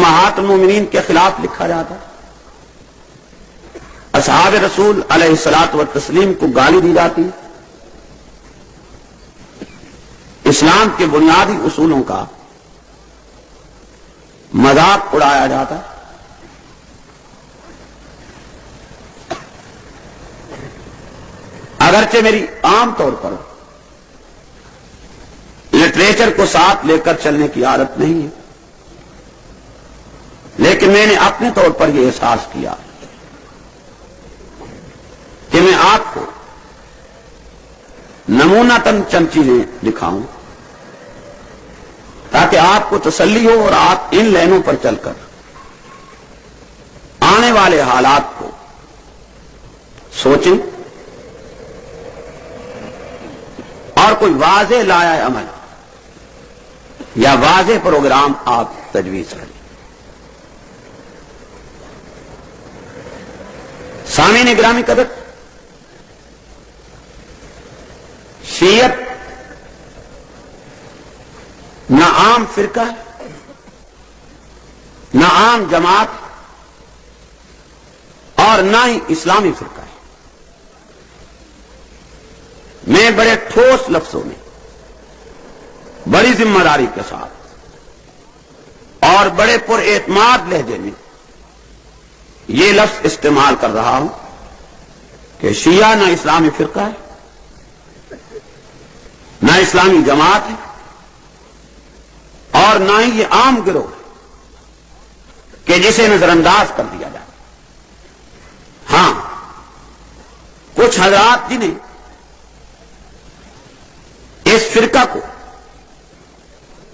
امہات المومنین کے خلاف لکھا جاتا، اصحاب رسول علیہ الصلوۃ والتسلیم کو گالی دی جاتی، اسلام کے بنیادی اصولوں کا مذاق اڑایا جاتا ہے۔ اگرچہ میری عام طور پر لٹریچر کو ساتھ لے کر چلنے کی عادت نہیں ہے، لیکن میں نے اپنے طور پر یہ احساس کیا کہ میں آپ کو نمونتاً چند چیزیں دکھاؤں تاکہ آپ کو تسلی ہو اور آپ ان لائنوں پر چل کر آنے والے حالات کو سوچیں اور کوئی واضح لائحہ عمل یا واضح پروگرام آپ تجویز کریں۔ سامعین گرامی قدر، شیعت نہ عام فرقہ ہے، نہ عام جماعت اور نہ ہی اسلامی فرقہ ہے۔ میں بڑے ٹھوس لفظوں میں، بڑی ذمہ داری کے ساتھ اور بڑے پر اعتماد لہجے میں یہ لفظ استعمال کر رہا ہوں کہ شیعہ نہ اسلامی فرقہ ہے، نہ اسلامی جماعت ہے اور نہ ہی یہ عام گروہ ہے کہ جسے نظر انداز کر دیا جائے۔ ہاں، کچھ حضرات جنہیں اس فرقہ کو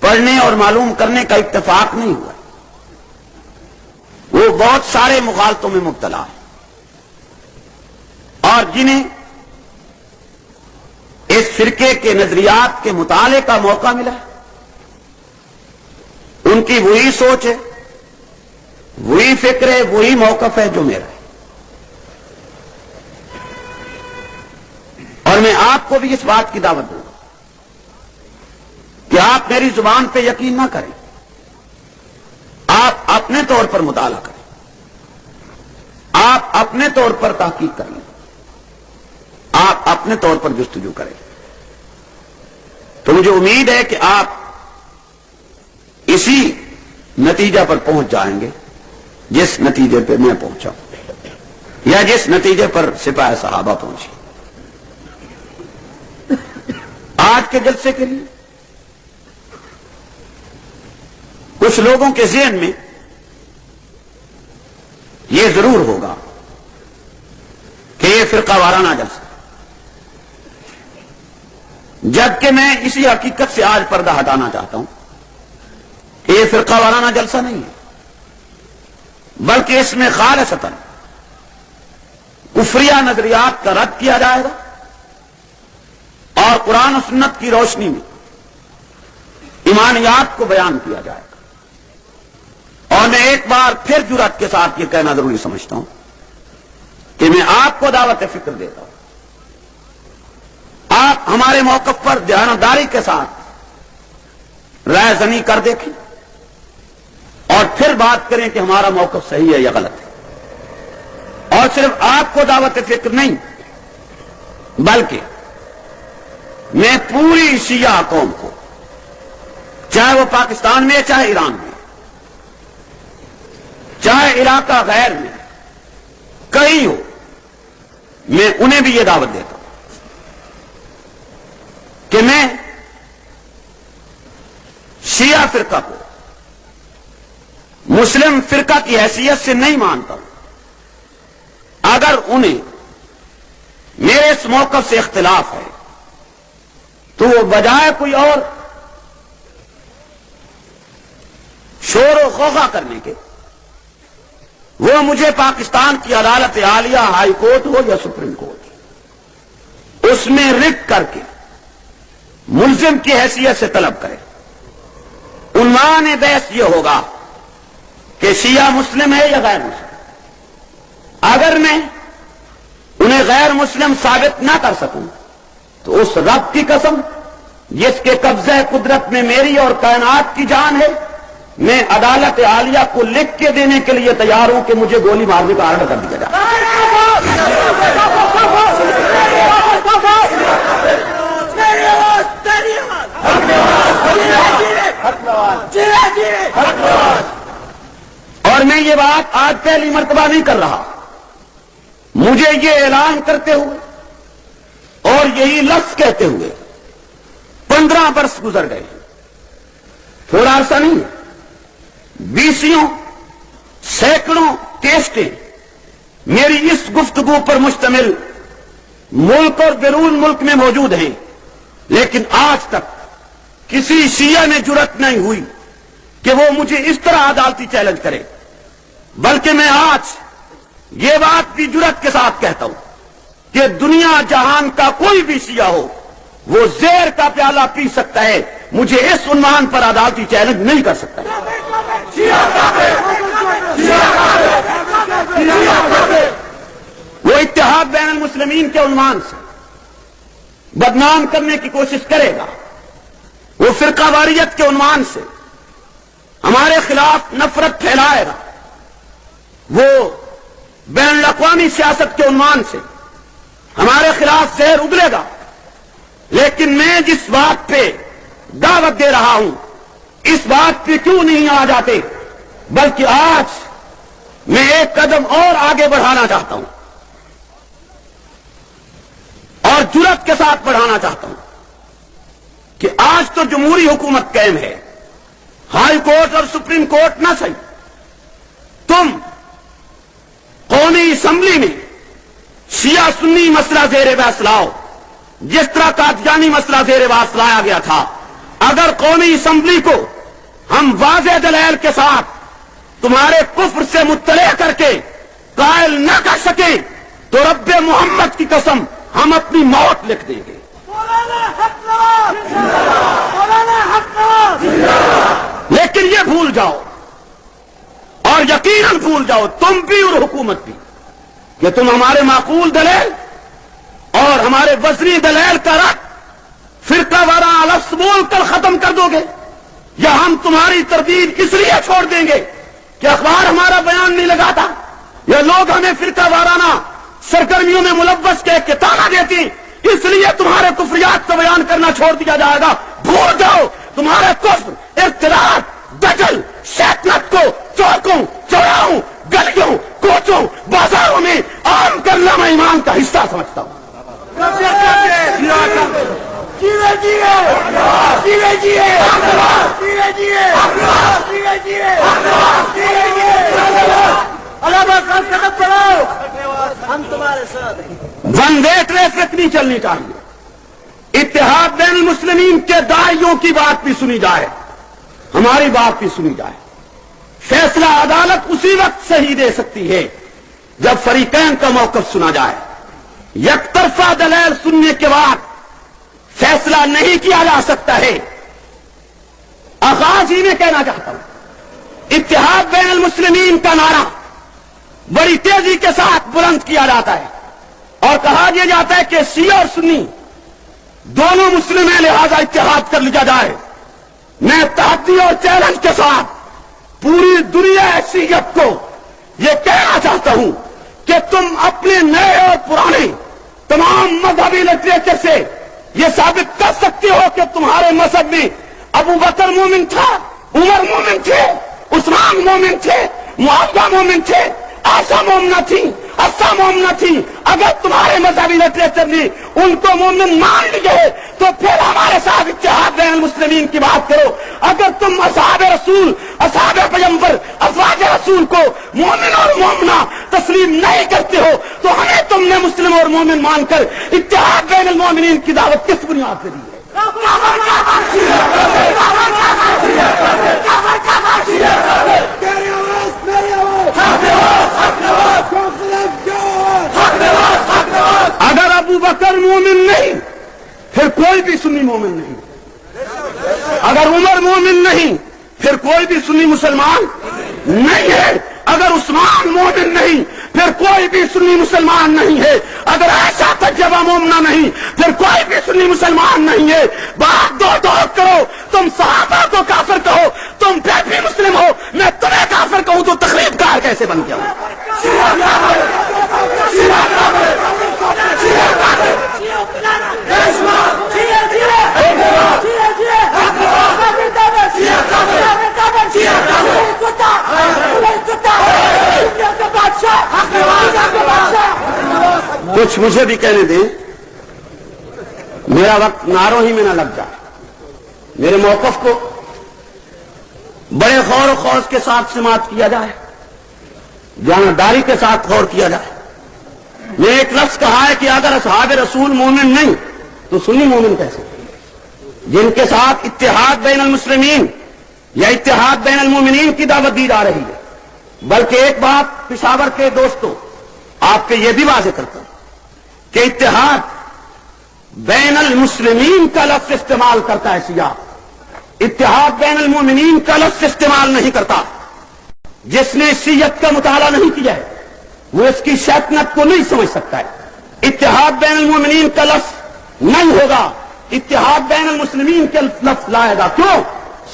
پڑھنے اور معلوم کرنے کا اتفاق نہیں ہوا، وہ بہت سارے مغالطوں میں مبتلا ہے، اور جنہیں اس فرقے کے نظریات کے مطالعے کا موقع ملا ہے، ان کی وہی سوچ ہے، وہی فکر ہے، وہی موقف ہے جو میرا ہے۔ اور میں آپ کو بھی اس بات کی دعوت دوں کہ آپ میری زبان پہ یقین نہ کریں، آپ اپنے طور پر مطالعہ کریں، آپ اپنے طور پر تحقیق کریں، آپ اپنے طور پر جستجو کریں۔ تو مجھے امید ہے کہ آپ اسی نتیجہ پر پہنچ جائیں گے جس نتیجے پہ میں پہنچا ہوں، یا جس نتیجے پر سپاہ صحابہ پہنچی۔ آج کے جلسے کے لیے کچھ لوگوں کے ذہن میں یہ ضرور ہوگا کہ یہ فرقہ وارانہ جلسہ، جبکہ میں اسی حقیقت سے آج پردہ ہٹانا چاہتا ہوں کہ یہ فرقہ وارانہ جلسہ نہیں ہے، بلکہ اس میں خالصتاً کفریہ نظریات کا رد کیا جائے گا اور قرآن و سنت کی روشنی میں ایمانیات کو بیان کیا جائے گا۔ اور میں ایک بار پھر جرأت کے ساتھ یہ کہنا ضروری سمجھتا ہوں کہ میں آپ کو دعوت فکر دیتا ہوں، آپ ہمارے موقف پر دیانتداری کے ساتھ رائے زنی کر دیکھیں اور پھر بات کریں کہ ہمارا موقف صحیح ہے یا غلط ہے۔ اور صرف آپ کو دعوت فکر نہیں، بلکہ میں پوری شیعہ قوم کو، چاہے وہ پاکستان میں، چاہے ایران میں، چاہے علاقہ غیر میں کہیں ہو، میں انہیں بھی یہ دعوت دیتا ہوں کہ میں شیعہ فرقہ کو مسلم فرقہ کی حیثیت سے نہیں مانتا ہوں۔ اگر انہیں میرے اس موقف سے اختلاف ہے تو وہ بجائے کوئی اور شور و غوغا کرنے کے، وہ مجھے پاکستان کی عدالت عالیہ، ہائی کورٹ ہو یا سپریم کورٹ، اس میں رٹ کر کے ملزم کی حیثیت سے طلب کرے۔ عنوان بحث یہ ہوگا کہ شیعہ مسلم ہے یا غیر مسلم۔ اگر میں انہیں غیر مسلم ثابت نہ کر سکوں تو اس رب کی قسم جس کے قبضہ قدرت میں میری اور کائنات کی جان ہے، میں عدالت عالیہ کو لکھ کے دینے کے لیے تیار ہوں کہ مجھے گولی مارنے کا آرڈر کر دیا جائے۔ اور میں یہ بات آج پہلی مرتبہ نہیں کر رہا، مجھے یہ اعلان کرتے ہوئے اور یہی لفظ کہتے ہوئے 15 برس گزر گئے، تھوڑا عرصہ نہیں ہے، 20 سینکڑوں کیسٹیں میری اس گفتگو پر مشتمل ملک اور بیرون ملک میں موجود ہیں، لیکن آج تک کسی شیعہ نے جرأت نہیں ہوئی کہ وہ مجھے اس طرح عدالتی چیلنج کرے، بلکہ میں آج یہ بات بھی جرأت کے ساتھ کہتا ہوں کہ دنیا جہان کا کوئی بھی شیعہ ہو وہ زہر کا پیالہ پی سکتا ہے، مجھے اس عنوان پر عدالتی چیلنج نہیں کر سکتا ہے۔ وہ اتحاد بین المسلمین کے عنوان سے بدنام کرنے کی کوشش کرے گا، وہ فرقہ واریت کے عنوان سے ہمارے خلاف نفرت پھیلائے گا، وہ بین الاقوامی سیاست کے عنوان سے ہمارے خلاف زہر اگلے گا، لیکن میں جس بات پہ دعوت دے رہا ہوں اس بات پہ کیوں نہیں آ جاتے، بلکہ آج میں ایک قدم اور آگے بڑھانا چاہتا ہوں اور جرأت کے ساتھ بڑھانا چاہتا ہوں کہ آج تو جمہوری حکومت قائم ہے، ہائی کورٹ اور سپریم کورٹ نہ صحیح، تم قومی اسمبلی میں شیعہ سنی مسئلہ زیر بحث لاؤ، جس طرح قادیانی مسئلہ زیر بحث لایا گیا تھا۔ اگر قومی اسمبلی کو ہم واضح دلائل کے ساتھ تمہارے کفر سے مطلع کر کے قائل نہ کر سکیں تو رب محمد کی قسم ہم اپنی موت لکھ دیں گے۔ لیکن یہ بھول جاؤ اور یقیناً بھول جاؤ تم بھی اور حکومت بھی کہ تم ہمارے معقول دلیل اور ہمارے وزنی دلیل کا رد فرقہ وارانہ لفظ بول کر ختم کر دو گے، یا ہم تمہاری تردید اس لیے چھوڑ دیں گے کہ اخبار ہمارا بیان نہیں لگاتا یا لوگ ہمیں فرقہ وارانہ سرگرمیوں میں ملوث کہہ کے تانا دیتی، اس لیے تمہارے کفریات کو بیان کرنا چھوڑ دیا جائے گا۔ بھول جاؤ تمہارے کفر، ارتداد، دجل، شیطنت کو چوکوں، چوراہوں، گلیوں، کوچوں، بازاروں میں عام کرنا میں ایمان کا حصہ سمجھتا ہوں۔ ون وے ٹریفک نہیں چلنی چاہیے، اتحاد بین المسلمین کے داعیوں کی بات بھی سنی جائے، ہماری بات بھی سنی جائے۔ فیصلہ عدالت اسی وقت صحیح دے سکتی ہے جب فریقین کا موقف سنا جائے، یک طرفہ دلائل سننے کے بعد فیصلہ نہیں کیا جا سکتا ہے۔ آغاز ہی میں کہنا چاہتا ہوں، اتحاد بین المسلمین کا نعرہ بڑی تیزی کے ساتھ بلند کیا جاتا ہے اور کہا دیا جاتا ہے کہ شیعہ اور سنی دونوں مسلم ہیں، لہذا اتحاد کر لیا جائے۔ میں تحدی اور چیلنج کے ساتھ پوری دنیا شیعت کو یہ کہنا چاہتا ہوں کہ تم اپنے نئے اور پرانے تمام مذہبی لٹریچر سے یہ ثابت کر سکتے ہو کہ تمہارے مذہب میں ابو بکر مومن تھا، عمر مومن تھے، عثمان مومن تھے، معاویہ مومن تھے، عائشہ مومنہ تھی، حفصہ مومنہ تھی۔ اگر تمہارے مذہبی لٹریچر نے ان کو مومن مان لیے تو پھر ہمارے ساتھ اتحاد بین المسلمین کی بات کرو۔ اگر تم اصحاب رسول، اصحاب پیغمبر، ازواج رسول کو مومن اور مومنہ تسلیم نہیں کرتے ہو تو ہمیں تم نے مسلم اور مومن مان کر اتحاد بین المومنین کی دعوت کس بنیاد سے دی ہے؟ اگر ابو بکر مومن نہیں پھر کوئی بھی سنی مومن نہیں، اگر عمر مومن نہیں پھر کوئی بھی سنی مسلمان نہیں ہے، اگر عثمان مومن نہیں پھر کوئی بھی سنی مسلمان نہیں ہے، اگر عائشہ طیبہ مومنہ نہیں پھر کوئی بھی سنی مسلمان نہیں ہے۔ بات دو کرو تم صحابہ کو کافر کہو، تم پھر بھی مسلم ہو، میں تمہیں کافر کہوں تو تقریب کار کیسے بن گیا ہوں؟ کچھ مجھے بھی کہنے دیں، میرا وقت نعروں ہی میں نہ لگ جائے، میرے موقف کو بڑے غور و خوض کے ساتھ سماعت کیا جائے، جانبداری کے ساتھ غور کیا جائے۔ میں ایک لفظ کہا ہے کہ اگر اصحاب رسول مومن نہیں تو سنی مومن کیسے؟ جن کے ساتھ اتحاد بین المسلمین یا اتحاد بین المومنین کی دعوت دی جا رہی ہے۔ بلکہ ایک بات پشاور کے دوستوں آپ کے یہ بھی واضح کرتا ہوں کہ اتحاد بین المسلمین کا لفظ استعمال کرتا ہے سیاح، اتحاد بین المومنین کا لفظ استعمال نہیں کرتا۔ جس نے شیعت کا مطالعہ نہیں کیا ہے وہ اس کی شیطنت کو نہیں سمجھ سکتا ہے۔ اتحاد بین المومنین کا لفظ نہیں ہوگا، اتحاد بین المسلمین کا لفظ لائے گا۔ کیوں؟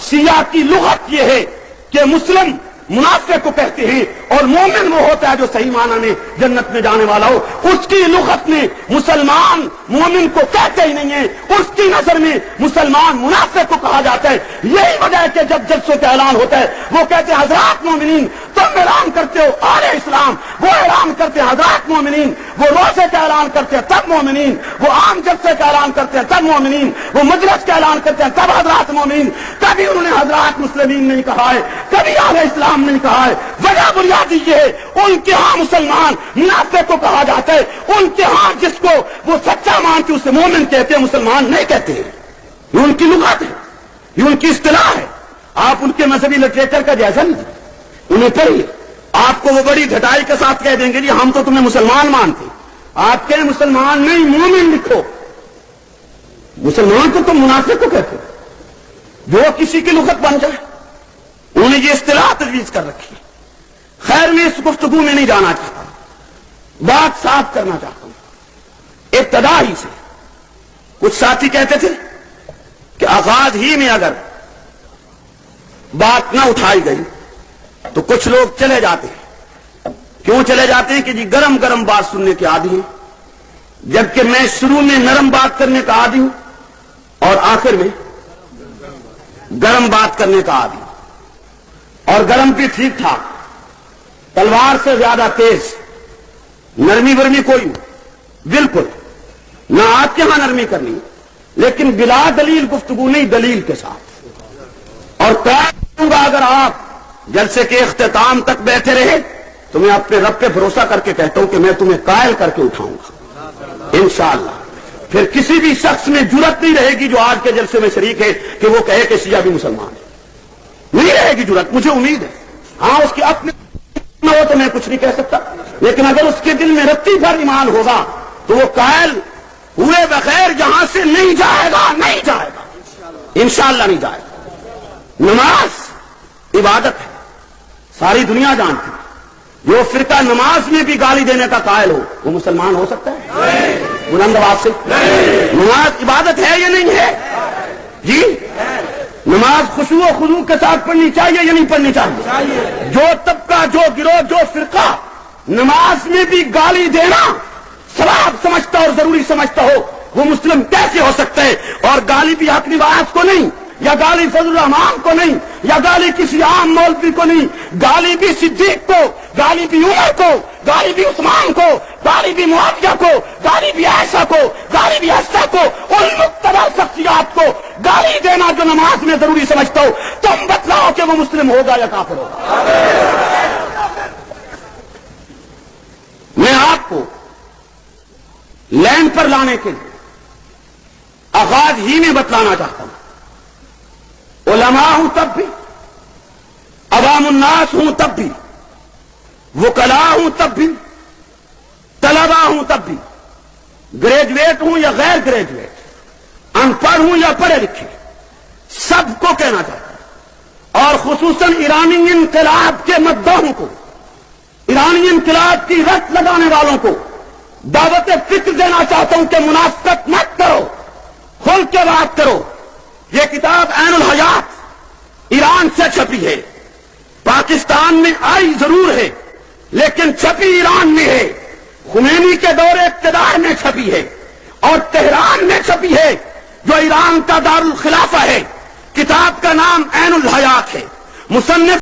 شیعہ کی لغت یہ ہے کہ مسلم منافق کو کہتے ہیں اور مومن وہ ہوتا ہے جو صحیح معنی میں جنت میں جانے والا ہو۔ اس کی لغت میں مسلمان مومن کو کہتے ہی نہیں ہے، اس کی نظر میں مسلمان منافق کو کہا جاتا ہے۔ یہی وجہ ہے کہ جب جلسوں کا اعلان ہوتا ہے وہ کہتے ہیں حضرات مومنین، تم اعلان کرتے ہو آل اسلام، وہ اعلان کرتے ہیں حضرات مومنین، وہ روزے کا اعلان کرتے ہیں تب مومنین، وہ عام جلسے کا اعلان کرتے ہیں تب مومنین، وہ مجلس کا اعلان کرتے ہیں تب حضرات مومنین۔ کبھی انہوں نے حضرات مسلمین نہیں کہا ہے، کبھی آل اسلام نہیں کہا ہے۔ وجہ بنیادی یہ ہے ان کے ہاں مسلمان منافق کو کہا جاتا ہے، ان کے ہاں جس کو وہ سچا مانتے اسے مومن کہتے ہیں، مسلمان نہیں کہتے ہیں۔ یہ ان کی لغت ہے، یہ ان کی اصطلاح ہے۔ آپ ان کے مذہبی لٹریچر کا جائزہ لیجیے، انہیں پڑھیے، آپ کو وہ بڑی ڈھٹائی کے ساتھ کہہ دیں گے جی ہم تو تمہیں مسلمان مانتے، آپ کہیں مسلمان نہیں مومن لکھو۔ مسلمان تو تم منافق کو کہتے ہو، جو کسی کی لغت بن جائے۔ انہوں نے یہ اصطلاح تجویز کر رکھی ہے۔ خیر میں اس گفتگو میں نہیں جانا چاہتا، بات صاف کرنا چاہتا ہوں۔ ابتدا ہی سے کچھ ساتھی کہتے تھے کہ آغاز ہی میں اگر بات نہ اٹھائی گئی تو کچھ لوگ چلے جاتے ہیں۔ کیوں چلے جاتے ہیں؟ کہ جی گرم گرم بات سننے کے عادی ہیں، جبکہ میں شروع میں نرم بات کرنے کا عادی ہوں اور آخر میں گرم بات کرنے کا عادی ہوں، اور گرم بھی ٹھیک ٹھاک، تلوار سے زیادہ تیز، نرمی ورمی کوئی بالکل نہ۔ آپ کے ہاں نرمی کرنی لیکن بلا دلیل گفتگو نہیں، دلیل کے ساتھ۔ اور کروں گا اگر آپ جلسے کے اختتام تک بیٹھے رہے تو میں اپنے رب پہ بھروسہ کر کے کہتا ہوں کہ میں تمہیں قائل کر کے اٹھاؤں گا انشاءاللہ۔ پھر کسی بھی شخص میں جرأت نہیں رہے گی جو آج کے جلسے میں شریک ہے کہ وہ کہے کہ شیعہ بھی مسلمان ہے، نہیں رہے گی جرأت، مجھے امید ہے۔ ہاں اس کی اپنے نہ ہو تو میں کچھ نہیں کہہ سکتا، لیکن اگر اس کے دل میں رتی بھر ایمان ہوگا تو وہ قائل ہوئے بغیر یہاں سے نہیں جائے گا، نہیں جائے گا انشاءاللہ، نہیں جائے گا۔ نماز عبادت ہے، ساری دنیا جانتی ہے۔ جو فرقہ نماز میں بھی گالی دینے کا قائل ہو وہ مسلمان ہو سکتا ہے؟ بلند آواز سے نماز عبادت ہے یا نہیں ہے؟ جی نماز خشوع و خضوع کے ساتھ پڑھنی چاہیے یا نہیں پڑھنی چاہیے؟ جو طبقہ، جو گروہ، جو فرقہ نماز میں بھی گالی دینا ثواب سمجھتا اور ضروری سمجھتا ہو وہ مسلم کیسے ہو سکتا ہے؟ اور گالی بھی حق نواز کو نہیں، یا گالی فضل الرحمان کو نہیں، یا گالی کسی عام مولوی کو نہیں، گالی بھی صدیق کو، گالی بھی عمر کو، گالی بھی عثمان کو، گالی بھی معاویہ کو، گالی بھی عائشہ کو، گالی بھی حفصہ کو، ان مقتدر شخصیات کو گالی دینا جو نماز میں ضروری سمجھتا ہو، تم بتلاؤ کہ وہ مسلم ہوگا یا کافر ہوگا؟ میں آپ کو لین پر لانے کے لیے آغاز ہی میں بتلانا چاہتا ہوں، علماء ہوں تب بھی، عوام الناس ہوں تب بھی، وکلاء ہوں تب بھی، طلباء ہوں تب بھی، گریجویٹ ہوں یا غیر گریجویٹ، ان پڑھ ہوں یا پڑھے لکھے، سب کو کہنا چاہتا ہوں، اور خصوصاً ایرانی انقلاب کے مدعوؤں کو، ایرانی انقلاب کی رٹ لگانے والوں کو دعوت فکر دینا چاہتا ہوں کہ منافقت مت کرو، کھل کے بات کرو، یہ کتاب عین الحیات ایران سے چھپی ہے، پاکستان میں آئی ضرور ہے لیکن چھپی ایران میں ہے، خمینی کے دور اقتدار میں چھپی ہے اور تہران میں چھپی ہے جو ایران کا دارالخلافہ ہے۔ کتاب کا نام عین الحیات ہے۔ مصنف